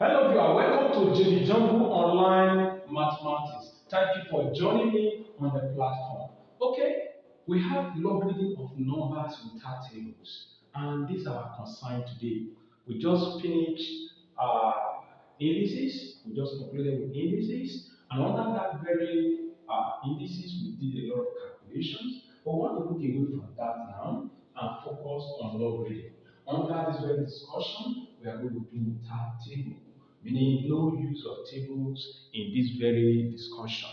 Hello viewer, welcome to JD Jungle Online Mathematics. Thank you for joining me on the platform. Okay, we have logarithm of numbers without tables, and this is our concern today. We just finished indices, we just concluded with indices, and under that very indices, we did a lot of calculations. But we want to look away from that now and focus on logarithm. Under this very discussion, we are going to do without table, meaning no use of tables in this very discussion.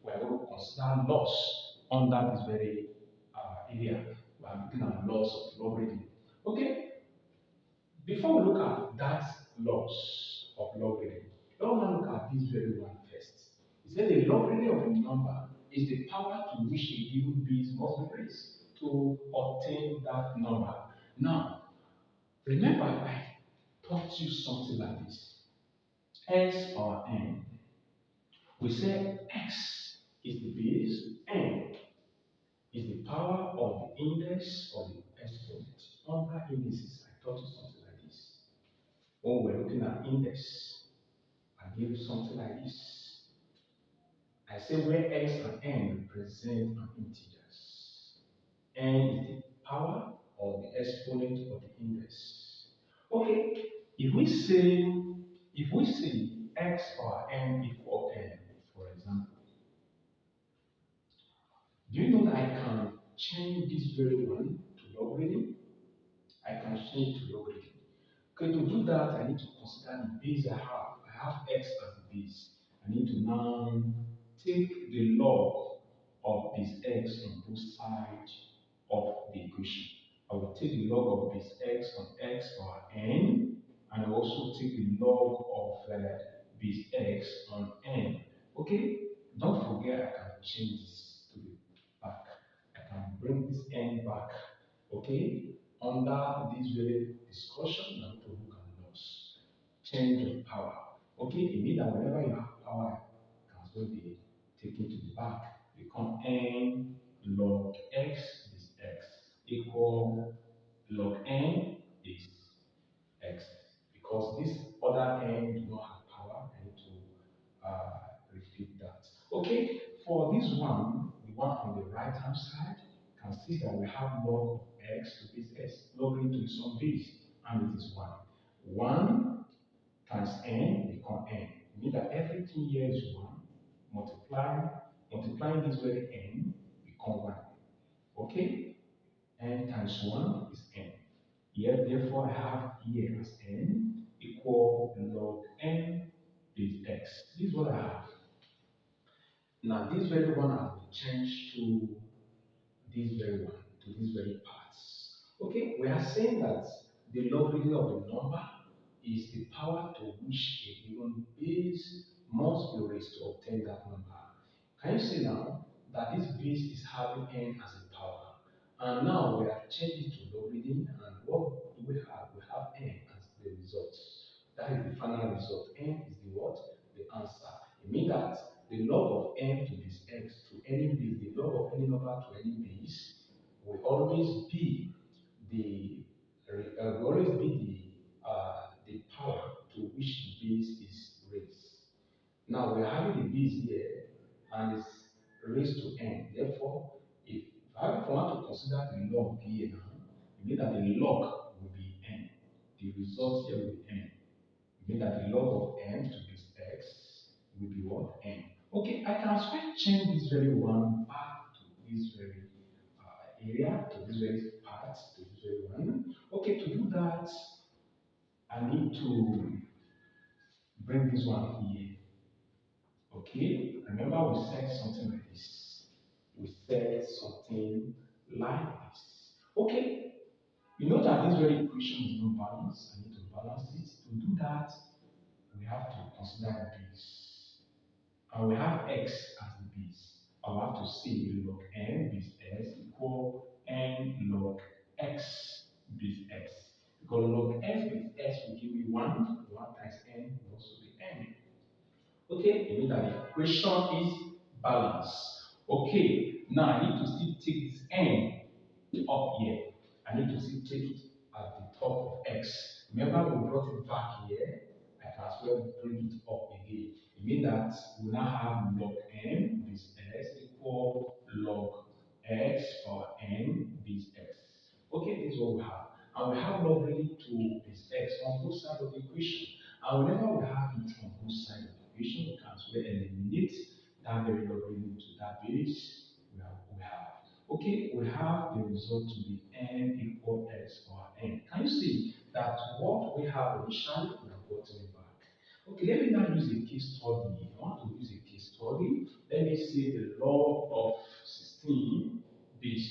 We are going to consider loss under this very area. We are looking at loss of logarithm. Okay, before we look at that loss of logarithm, let's now look at this very one first. It says the logarithm of a number is the power to which a given base must be raised to obtain that number. Now, remember I taught you something like this. S or n. We say x is the base, n is the power of the index or the exponent. Under indices, I taught you something like this. When we're looking at index, I give you something like this. I say where x and n represent an integers. N is the power or the exponent of the index. Okay, if we say x or n equal n, for example, do you know that I can change this very one to logarithm? I can change it to logarithm. Okay, to do that, I need to consider the base I have. I have x as the base. I need to now take the log of this x on both sides of the equation. I will take the log of this x on x power n, and I will also take the log of this x on n. Okay, don't forget I can change this to the back. I can bring this n back. Okay, under this very discussion, I'm going to look at loss, change of power. Okay, it means that whenever you have power, it can also be taken to the back. Become n log x is x equal log n is x. Because this other n do not have power, I need to repeat that. Okay, for this one, the one on the right hand side, you can see that we have log of x to base s, logarithm to some base, and it is 1. 1 times n become n. It means that everything here is 1. Multiplying this very n become 1. Okay? N times 1 is n. Here, therefore, I have here as n equal log n is x. This is what I have. Now, this very one has been changed to this very one, to this very parts. Okay, we are saying that the logarithm of a number is the power to which a given base must be raised to obtain that number. Can you see now that this base is having n as a power? And now we have changed it to logarithm, and what do we have? We have n as the result. That is the final result. N is the what? The answer. It means that the log of n to this x to any base, the log of any number to any base, will always be the the power to which the base is raised. Now we are having the base here and it's raised to n. Therefore, if I want to consider the log here now, it means that the log will be n. The result here will be n. It means that the log of n to this x will be what? N. Okay, I can also change this very one back to this very area, to this very part, to this very one. Okay, to do that, I need to bring this one here. Okay, remember we said something like this. We said something like this. Okay, you know that this very equation is not balanced. I need to balance it. To do that, we have to consider this. And we have x as the base. I will have to say log n base s equal n log x base x. Because log x base s will give me 1. 1 times n will also be n. Okay, it means that the equation is balanced. Okay, now I need to still take this n up here. I need to still take it at the top of x. Remember we brought it back here. I can as well bring it up again. It means that we now have log n base x equal log x or n base x. Okay, this is what we have. And we have logarithm to base x on both sides of the equation. And whenever we have it on both sides of the equation, we can as well eliminate that very logarithm to that base we have. Okay, we have the result to be n equal x or n. Can you see that what we have initially, we have gotten it back? Okay, let me now use a case study. I want to use a case study. Let me say the log of 16 base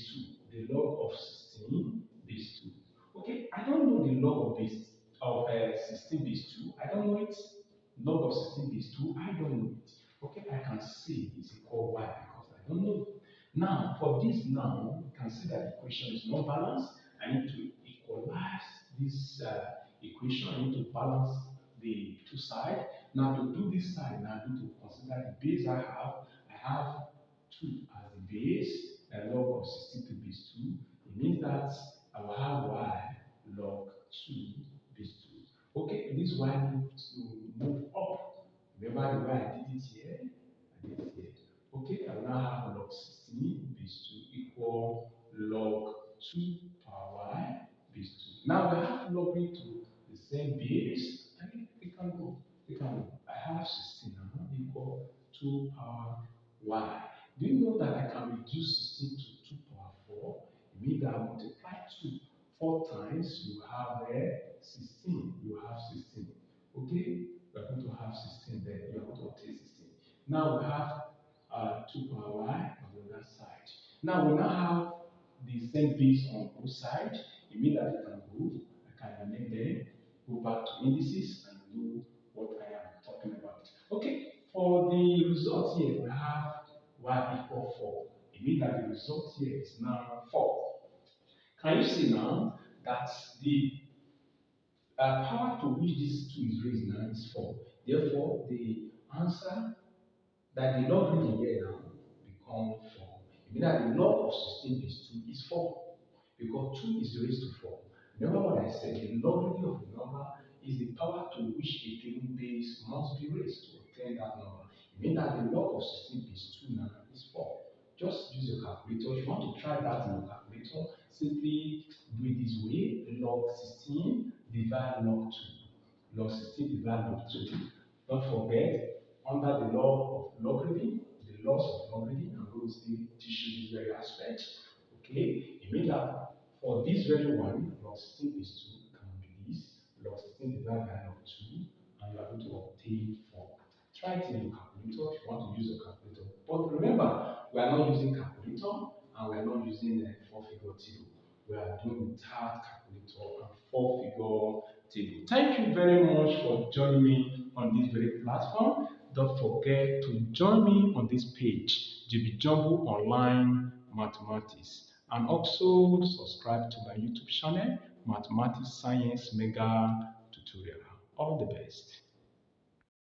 2. The log of 16 base 2. Okay, I don't know the log of 16 base 2. I don't know it. Log of 16 base 2. I don't know it. Okay, I can say it's equal y because I don't know. Now, for this now, you can see that the equation is not balanced. I need to equalize this equation. I need to balance the two sides. Now, to do this side, now I need to consider the base I have. I have 2 as the base, the log of 16 to base 2. It means that I will have y log 2 base 2. Okay, this y needs to move up. Remember the way I did it here? I did it here. Okay, I will now have log 16 base 2 equal log 2 power y base 2. Now we have logarithm to the same base, and we can go. We can go. I have 16 now equal 2 power y. Do you know that I can reduce 16 to 2 power 4? It means that I multiply 2 4 times, you have 16. You have 16. Okay? We are going to have 16 there. You are going to obtain 16. Now we have 2 power y on the other side. Now we now have the same base on both sides. It means that I can go, I can remain there, go back to indices and do what I am talking about. Okay, for the result here, we have y equal 4. It means that the result here is now 4. Can you see now that the power to which this 2 is raised now is 4? Therefore, the answer that the logarithm here now become 4. It means that the log of 16 base 2 is 4 because 2 is raised to 4. Remember what I said, the logarithm of the number is the power to which a given base must be raised to obtain that number. It means that the log of 16 base 2 now is 4. Just use your calculator. If you want to try that in your calculator, simply do it this way. Log 16 divide log 2. Log 16 divide log 2. Don't forget, under the law of logarithm, the laws of logarithm, I'm going to still teach you this very aspect. Okay, it means that for this very one, log 16 is 2 can be this, log 16 divided by log 2, and you are going to obtain 4. Try it in your calculator if you want to use your calculator. But remember, we are not using calculator and we are not using a 4-figure table. We are doing without calculator and 4-figure table. Thank you very much for joining me on this very platform. Don't forget to join me on this page, GB Jumbo Online Mathematics, and also subscribe to my YouTube channel, Mathematics Science Mega Tutorial. All the best.